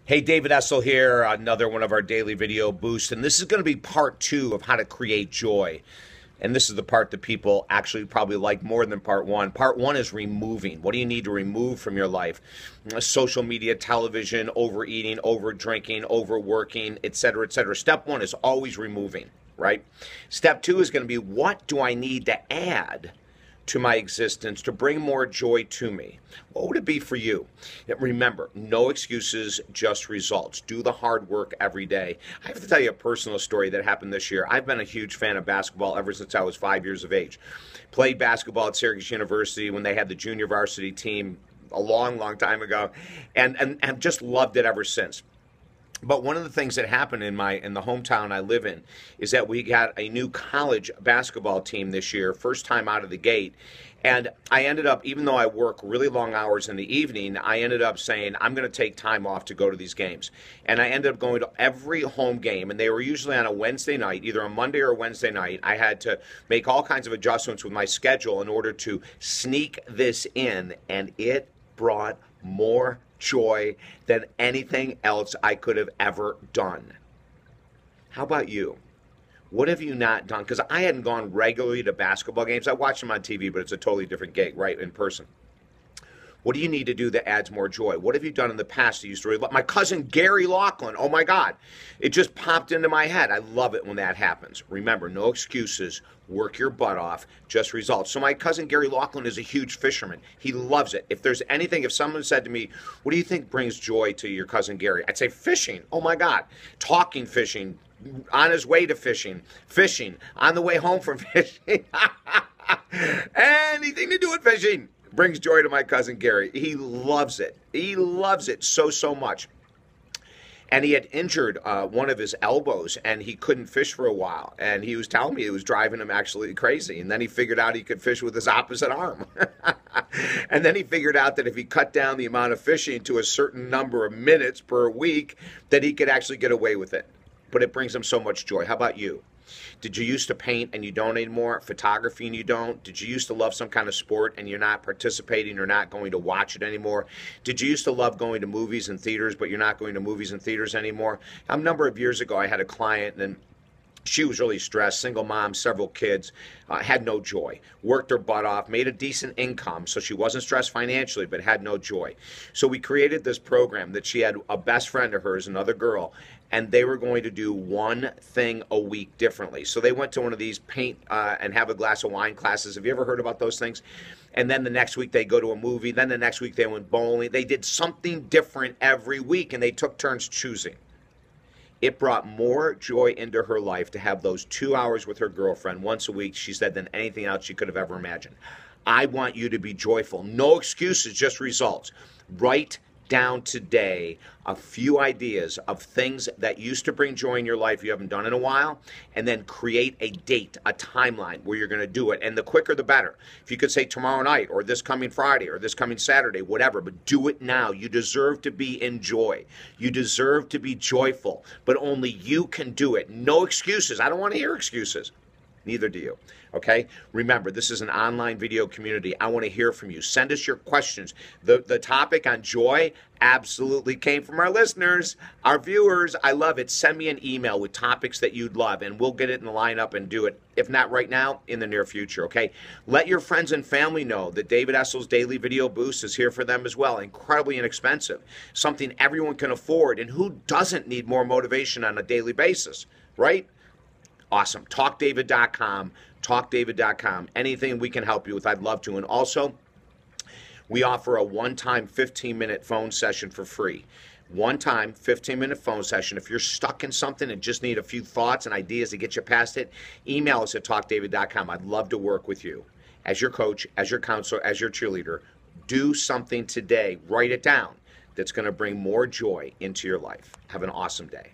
Hey, David Essel here, another one of our daily video boosts, and this is going to be part two of how to create joy. And this is the part that people actually probably like more than part one. Part one is removing. What do you need to remove from your life? Social media, television, overeating, over drinking, overworking, etc., etc. Step one is always removing, right? Step two is going to be, what do I need to add to my existence to bring more joy to me? What would it be for you? Remember, no excuses, just results. Do the hard work every day. I have to tell you a personal story that happened this year. I've been a huge fan of basketball ever since I was 5 years of age. Played basketball at Syracuse University when they had the junior varsity team a long, long time ago, and have just loved it ever since. But one of the things that happened in the hometown I live in is that we got a new college basketball team this year, first time out of the gate. And I ended up, even though I work really long hours in the evening, I ended up saying, I'm going to take time off to go to these games. And I ended up going to every home game, and they were usually on a Wednesday night, either a Monday or a Wednesday night. I had to make all kinds of adjustments with my schedule in order to sneak this in, and it brought more joy than anything else I could have ever done. How about you? What have you not done? Because I hadn't gone regularly to basketball games. I watch them on TV, but it's a totally different gig, right, in person. What do you need to do that adds more joy? What have you done in the past that you used to really love? My cousin Gary Laughlin, oh my God. It just popped into my head. I love it when that happens. Remember, no excuses. Work your butt off. Just results. So my cousin Gary Laughlin is a huge fisherman. He loves it. If there's anything, if someone said to me, what do you think brings joy to your cousin Gary? I'd say fishing. Oh my God. Talking fishing. On his way to fishing. Fishing. On the way home from fishing. Anything to do with fishing brings joy to my cousin Gary. He loves it. He loves it so, so much. And he had injured one of his elbows, and he couldn't fish for a while. And he was telling me it was driving him actually crazy. And then he figured out he could fish with his opposite arm. And then he figured out that if he cut down the amount of fishing to a certain number of minutes per week, that he could actually get away with it. But it brings him so much joy. How about you? Did you used to paint and you don't anymore? Photography and you don't? Did you used to love some kind of sport and you're not participating or not going to watch it anymore? Did you used to love going to movies and theaters, but you're not going to movies and theaters anymore? A number of years ago, I had a client, and she was really stressed, single mom, several kids, had no joy, worked her butt off, made a decent income, so she wasn't stressed financially, but had no joy. So we created this program that she had a best friend of hers, another girl, and they were going to do one thing a week differently. So they went to one of these paint and have a glass of wine classes. Have you ever heard about those things? And then the next week they go to a movie. Then the next week they went bowling. They did something different every week, and they took turns choosing. It brought more joy into her life to have those 2 hours with her girlfriend once a week, she said, than anything else she could have ever imagined. I want you to be joyful. No excuses, just results. Write down today a few ideas of things that used to bring joy in your life you haven't done in a while, and then create a date, a timeline where you're going to do it. And the quicker the better. If you could say tomorrow night or this coming Friday or this coming Saturday, whatever, but do it now. You deserve to be in joy. You deserve to be joyful, but only you can do it. No excuses. I don't want to hear excuses. Neither do you. Okay? Remember, this is an online video community. I want to hear from you. Send us your questions. The topic on joy absolutely came from our listeners, our viewers. I love it. Send me an email with topics that you'd love, and we'll get it in the lineup and do it. If not right now, in the near future, okay? Let your friends and family know that David Essel's Daily Video Boost is here for them as well. Incredibly inexpensive. Something everyone can afford. And who doesn't need more motivation on a daily basis, right? Awesome. TalkDavid.com. TalkDavid.com. Anything we can help you with, I'd love to. And also, we offer a one-time 15-minute phone session for free. One-time 15-minute phone session. If you're stuck in something and just need a few thoughts and ideas to get you past it, email us at TalkDavid.com. I'd love to work with you. As your coach, as your counselor, as your cheerleader, do something today. Write it down that's going to bring more joy into your life. Have an awesome day.